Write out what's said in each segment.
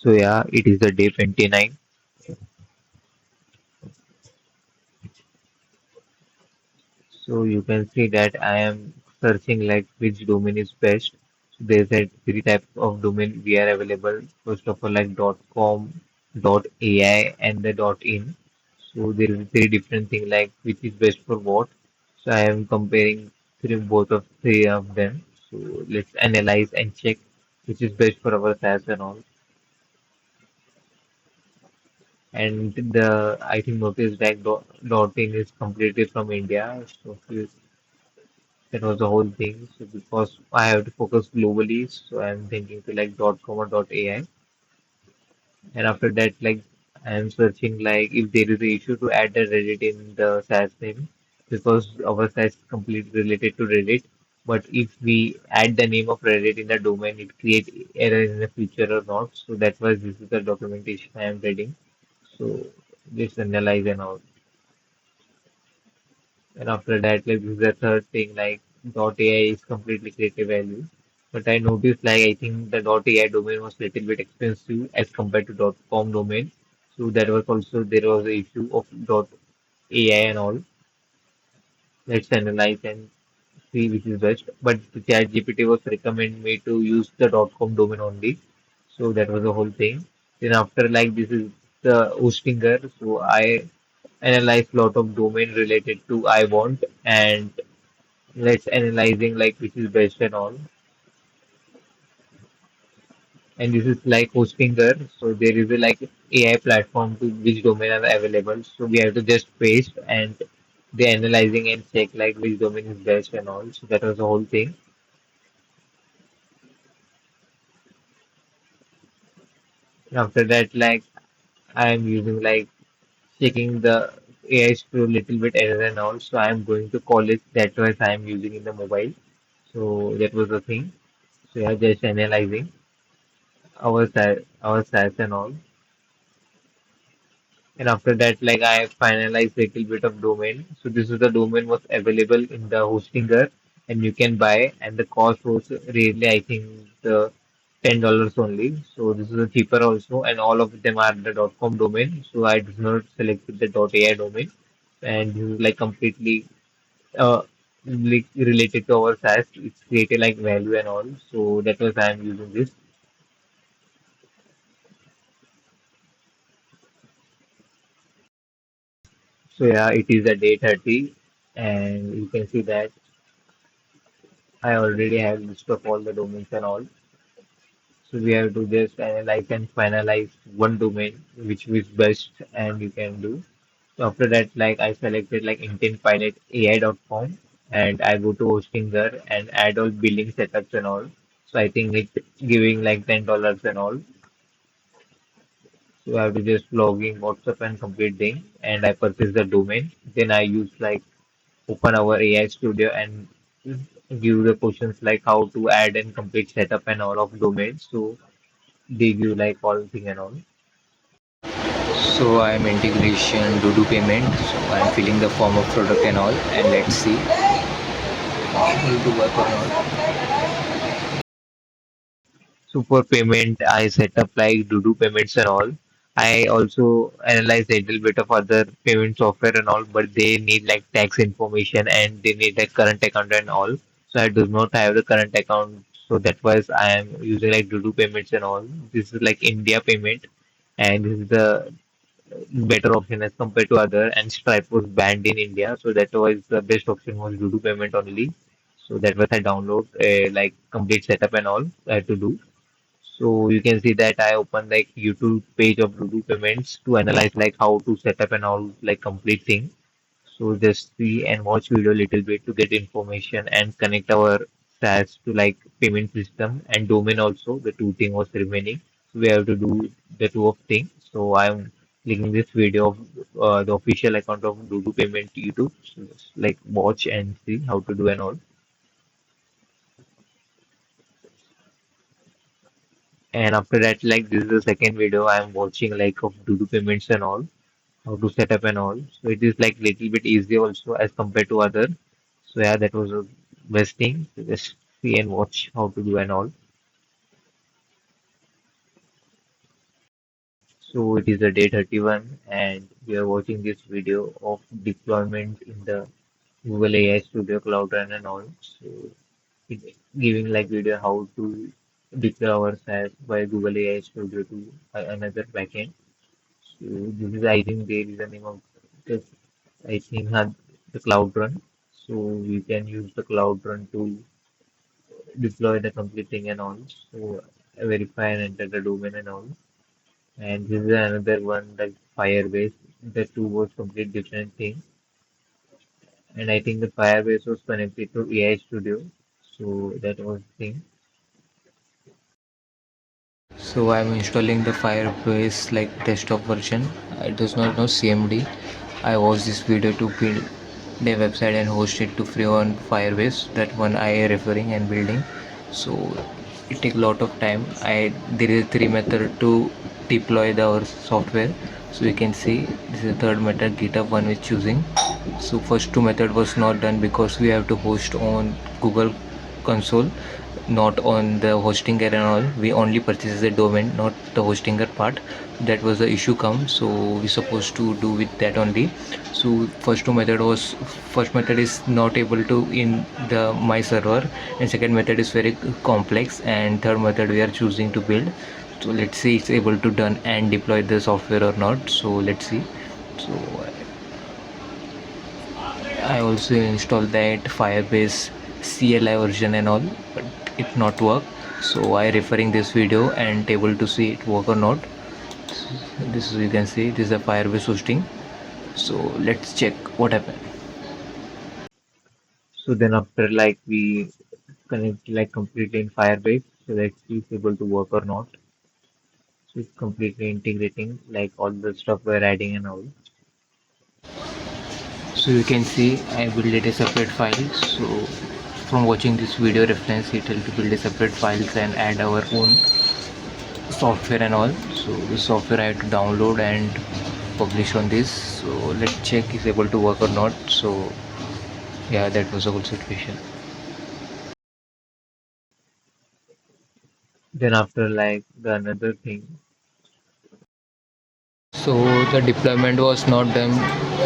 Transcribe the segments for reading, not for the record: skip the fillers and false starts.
So yeah, it is the day 29. So you can see that I am searching like which domain is best. So there's a three types of domain we are available. First of all, like .com, .ai, and the .in. So there is three different thing like which is best for what. So I am comparing both of three of them. So let's analyze and check which is best for our SaaS and all. And the I think notice that .in is completely from India. So that was the whole thing. So because I have to focus globally, so I'm thinking to like .com or .ai. And after that, like I'm searching like if there is an issue to add the Reddit in the SaaS name because our SaaS is completely related to Reddit. But if we add the name of Reddit in the domain, it creates error in the future or not. So that was this is the documentation I am reading. So just analyze and all. And after that, like this is the third thing, like .ai is completely creative value. But I noticed like I think the .ai domain was little bit expensive as compared to .com domain. So that was also there was a issue of .ai and all. Let's analyze and see which is best. But the ChatGPT was recommend me to use the .com domain only. So that was the whole thing. Then after like this is the hostinger. So I analyze lot of domain related to I want and let's analyzing like which is best and all. And this is like Hostinger. So there is a like AI platform to which domain are available. So we have to just paste and they analyzing and check like which domain is best and all. So that was the whole thing. After that, like I am using like checking the AI to a little bit error and all. So I am going to college. That was I am using in the mobile. So that was the thing. So yeah, just analyzing our size and all. And after that, like I finalized a little bit of domain. So this is the domain was available in the hostinger and you can buy and the cost was really I think the $10 only. So this is a cheaper also and all of them are the .com domain. So I did not select the .ai domain and this is like completely uh related to our SaaS. It's created like value and all. So that was I am using this. So yeah, it is a day 30 and you can see that I already have list of all the domains and all. So we have to just analyze and finalize one domain which is best and you can do. So after that, like I selected like intent pilot AI.com and I go to hosting there and add all billing setups and all. So I think it's giving like $10 and all. So I have to just log in WhatsApp and complete thing and I purchase the domain. Then I use like open our AI studio and give the questions like how to add and complete setup and all of domains. So they give like all thing and all. So I am integration do payment. So I am filling the form of product and all, and let's see will to work or not. So for payment, I set up like do payments and all. I also analyze a little bit of other payment software and all, but they need like tax information and they need like current account and all. So I do not have the current account, so that was I am using like do payments and all. This is like India payment, and this is the better option as compared to other. And Stripe was banned in India, so that was the best option was do payment only. So that was I download like complete setup and all I had to do. So you can see that I opened like YouTube page of Doodoo Payments to analyze like how to set up and all like complete thing. So just see and watch video little bit to get information and connect our SaaS to like payment system and domain also. The two thing was remaining. So we have to do the two of things. So I'm linking this video of the official account of Doodoo Payment YouTube. So just like watch and see how to do and all. And after that, like this is the second video I'm watching like of Doodoo Payments and all. How to set up and all. So it is like little bit easy also as compared to other. So yeah, that was the best thing. So just see and watch how to do and all. So it is a day 31 and we are watching this video of deployment in the Google AI Studio Cloud Run and all. So it giving like video how to deploy our SaaS by Google AI Studio to another backend. So this is I think there is the name of this I think the Cloud Run. So we can use the Cloud Run to deploy the complete thing and all. So verify and enter the domain and all. And this is another one like Firebase. The two was complete different thing. And I think the Firebase was connected to AI Studio. So that was the thing. So I'm installing the Firebase like desktop version. It does not know CMD. I watched this video to build the website and host it to free on Firebase. That one I referring and building. So it take a lot of time. I there is three method to deploy our software. So you can see this is the third method GitHub one is choosing. So first two method was not done because we have to host on Google console, not on the hosting and all. We only purchase the domain, not the hosting part. That was the issue come, so we supposed to do with that only. So first method is not able to in the my server, and second method is very complex, and third method we are choosing to build. So let's see it's able to done and deploy the software or not. So let's see. So I also installed that Firebase CLI version and all, but it not work. So I referring this video and able to see it work or not. This is you can see this is the Firebase hosting. So let's check what happened. So then after like we connect like completely in Firebase, so let's see if it's able to work or not. So it's completely integrating like all the stuff we're adding and all. So you can see I built a separate file. So from watching this video reference, it will to build a separate files and add our own software and all. So the software I have to download and publish on this. So let's check if able to work or not. So yeah, that was a good situation. Then after like the another thing. So the deployment was not done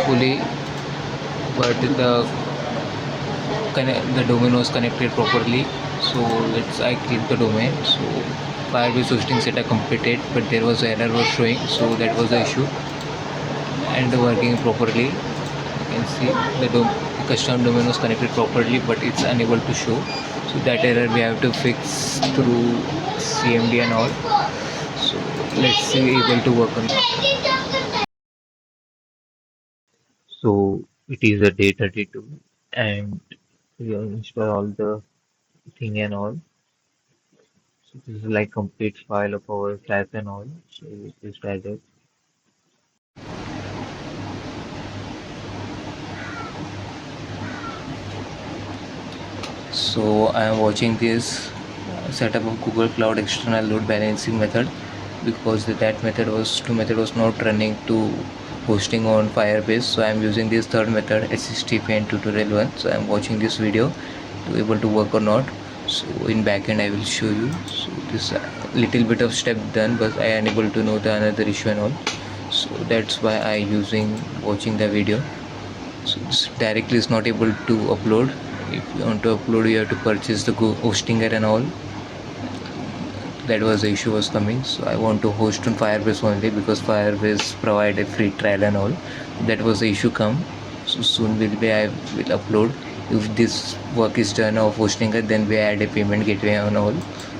fully, but the domain was connected properly. So let's I click the domain. So Firebase hosting setup completed, but there was an error was showing. So that was the issue, and working properly. You can see the custom domain was connected properly, but it's unable to show. So that error we have to fix through CMD and all. So let's see able to work on that. So it is a day 32 and we install all the thing and all. So this is like complete file of our class and all. So just add it. So I am watching this setup of Google Cloud external load balancing method, because that method was not running to hosting on Firebase. So I am using this third method SSTP and tutorial one. So I am watching this video to able to work or not. So in backend I will show you. So this little bit of step done, but I am unable to know the another issue and all. So that's why I using watching the video. So this directly is not able to upload. If you want to upload, you have to purchase the hosting and all. That was the issue was coming. So I want to host on Firebase only, because Firebase provide a free trial and all. That was the issue come. So soon I will upload. If this work is done of hosting it, then we add a payment gateway and all.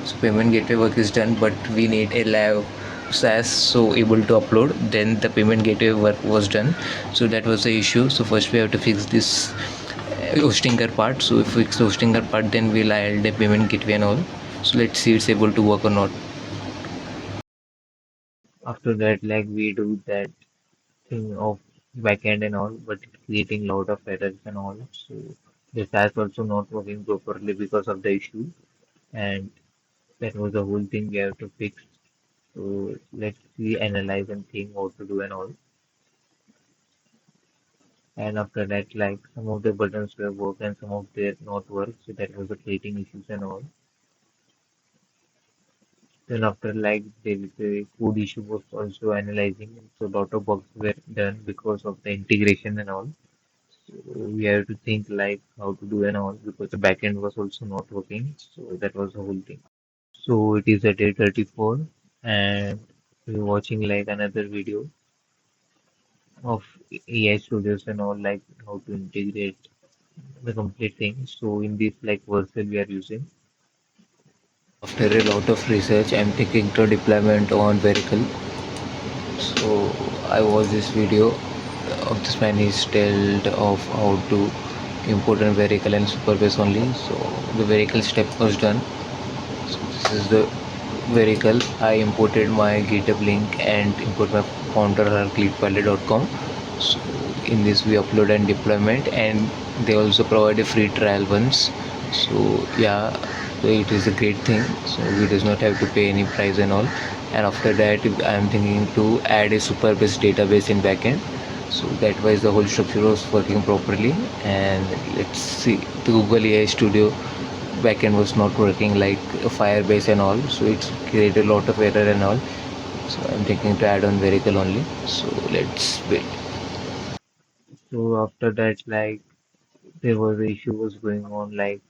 So payment gateway work is done, but we need a live SaaS so able to upload. Then the payment gateway work was done. So that was the issue. So first we have to fix this hosting part. So if we fix hosting part, then we'll add the payment gateway and all. So let's see it's able to work or not. After that, like we do that thing of backend and all, but it's creating lot of errors and all. So the SaaS also not working properly because of the issue, and that was the whole thing we have to fix. So let's see, analyze and think what to do and all. And after that, like some of the buttons were work and some of them not work. So that was the creating issues and all. Then after like there is a code issue was also analyzing. So lot of bugs were done because of the integration and all. So we have to think like how to do and all because the backend was also not working. So that was the whole thing. So it is a day 34 and we're watching like another video of AI studios and all like how to integrate the complete thing. So in this like Vercel we are using. After a lot of research, I'm thinking to deployment on Vercel. So I watched this video of this man is told of how to import a Vercel and Supabase only. So the Vercel step was done. So this is the Vercel. I imported my GitHub link and import my founder clickpilot.com. So in this we upload and deployment, and they also provide a free trial once. So yeah, so it is a great thing. So we does not have to pay any price and all. And after that, I am thinking to add a Superbase database in backend. So that was the whole structure was working properly. And let's see, the Google AI Studio backend was not working like Firebase and all. So it's created a lot of error and all. So I'm thinking to add on Vercel only. So let's wait. So after that like there was a issue was going on like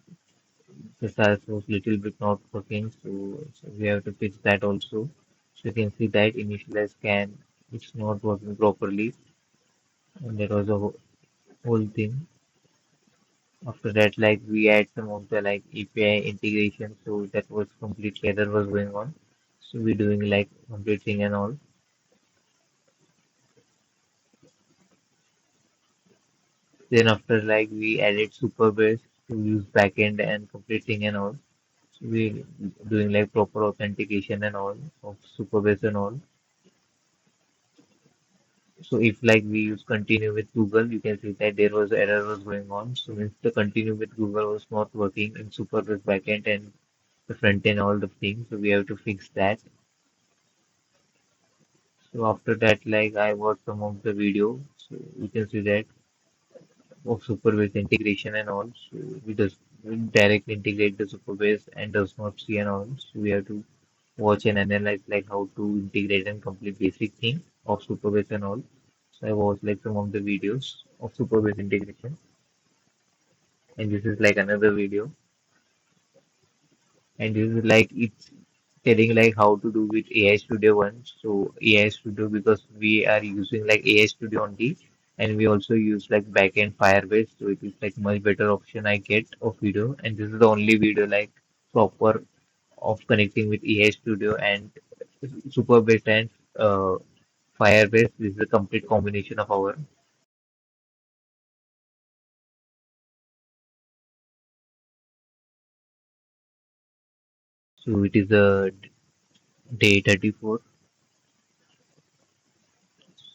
the SaaS was little bit not working. So we have to fix that also. So you can see that initialize scan it's not working properly and that was a whole thing. After that, like we add some of the like API integration, so that was completely error was going on. So we're doing like complete thing and all. Then after like we added Supabase to use backend and complete thing and all. So we doing like proper authentication and all of Supabase and all. So if like we use continue with Google, you can see that there was error was going on. So means the continue with Google was not working in Supabase backend and the front end all the things. So we have to fix that. So after that, like I watched some of the video, so you can see that of Superbase integration and all. So we just directly integrate the Superbase and does not see and all. So we have to watch and analyze like how to integrate and complete basic thing of Superbase and all. So I watched like some of the videos of Superbase integration, and this is like another video, and this is like it's telling like how to do with AI Studio one. So AI Studio because we are using like AI Studio only and we also use like backend Firebase. So it is like much better option I get of video and this is the only video like proper of connecting with AI Studio and Superbase and uh, Firebase. This is a complete combination of our. So it is a day 34.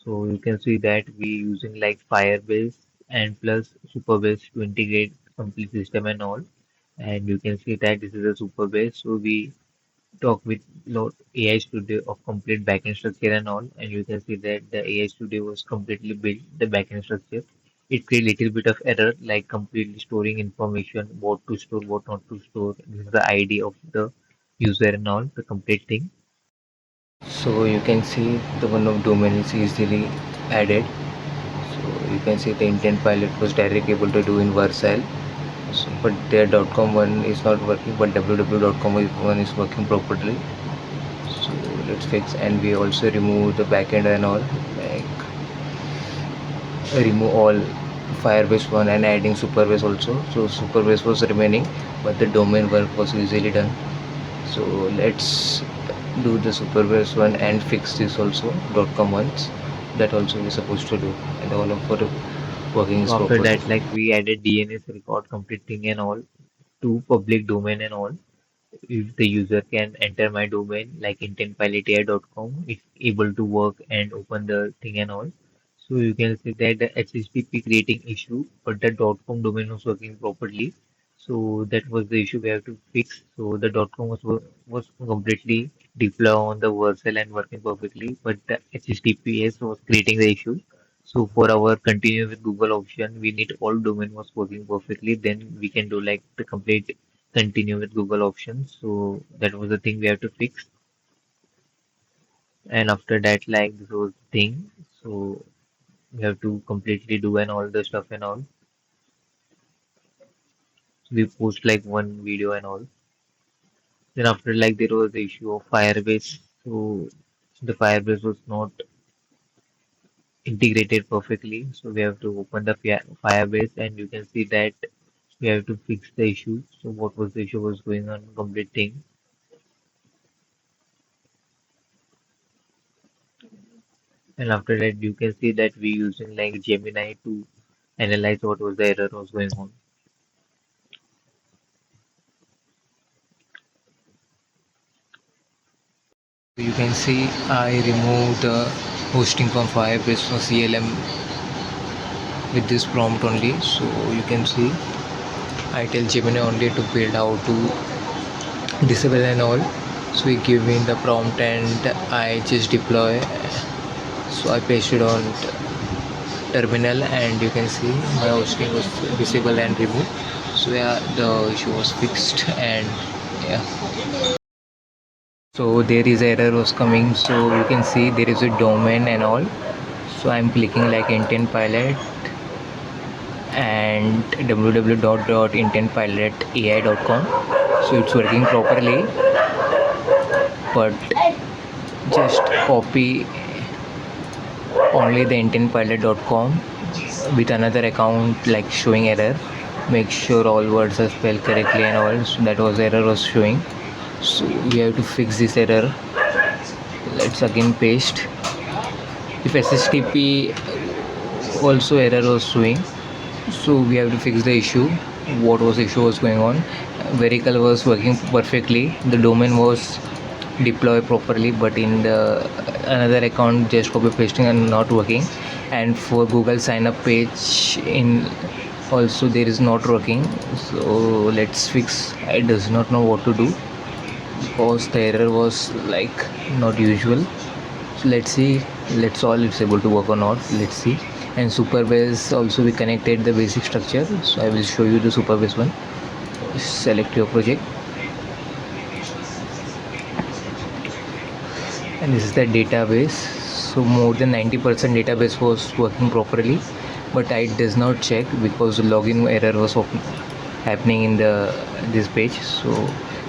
So you can see that we using like Firebase and plus Supabase to integrate complete system and all. And you can see that this is a Supabase. So we talk with AI Studio of complete backend structure and all. And you can see that the AI Studio was completely built the backend structure. It create little bit of error like completely storing information, what to store, what not to store. This is the ID of the user and all, the complete thing. So you can see the one of domain is easily added. So you can see the intent pilot was directly able to do in Vercel. So, but their .com one is not working, but www.com one is working properly. So let's fix, and we also remove the backend and all, like remove all Firebase one and adding Superbase also. So Superbase was remaining, but the domain work was easily done. So let's do the Superbase one and fix this also .com ones. That also we're supposed to do, and all of our working So is after properly. that, like we added DNS record complete thing and all to public domain and all. If the user can enter my domain like intentpilotai.com, it's able to work and open the thing and all. So you can see that the HTTP creating issue, but the .com domain was working properly. So that was the issue we have to fix. So the .com was completely deployed on the Vercel and working perfectly, but the HTTPS was creating the issue. So for our continue with Google option, we need all domain was working perfectly. Then we can do like the complete continue with Google options. So that was the thing we have to fix. And after that, like this was the thing. So we have to completely do and all the stuff and all. So we post like one video and all. Then after like there was the issue of Firebase. So the Firebase was not integrated perfectly. So we have to open the Firebase and you can see that we have to fix the issue. So what was the issue was going on complete thing. And after that you can see that we using like Gemini to analyze what was the error was going on. You can see I removed the hosting from Firebase for CLM with this prompt only. So you can see I tell Gemini only to build how to disable and all. So we give me the prompt and I just deploy. So I paste it on terminal and you can see my hosting was disabled and removed. So yeah, the issue was fixed and yeah. So there is error was coming. So you can see there is a domain and all. So I'm clicking like intent pilot and www.intentpilotai.com. So it's working properly, but just copy only the intentpilot.com with another account like showing error. Make sure all words are spelled correctly and all. So that was error was showing. So we have to fix this error. Let's again paste. If SSTP also error was showing, so we have to fix the issue. What was the issue was going on? Vercel was working perfectly. The domain was deployed properly, but in the another account just copy pasting and not working. And for Google sign up page in also there is not working. So let's fix. I does not know what to do because the error was like not usual. So let's see, let's all it's able to work or not. Let's see. And Supabase also we connected the basic structure. So I will show you the Supabase one. Select your project and this is the database. So more than 90% database was working properly, but I does not check because login error was happening in the this page. So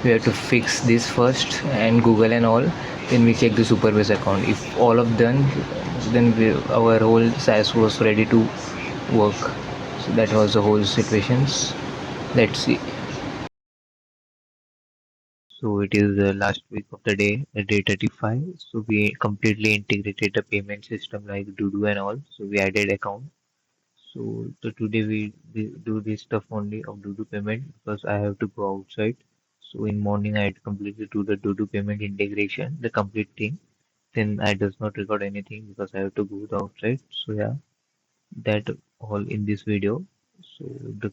we have to fix this first and Google and all, then we check the Superbase account. If all of done, then our whole SaaS was ready to work. So that was the whole situations. Let's see. So it is the last week of the day, day 35. So we completely integrated the payment system like Doodoo and all. So we added account. So today we do this stuff only of Doodoo payment because I have to go outside. So in morning I had completely do the Doodoo payment integration, the complete thing. Then I does not record anything because I have to go the outside. So yeah, that all in this video. So the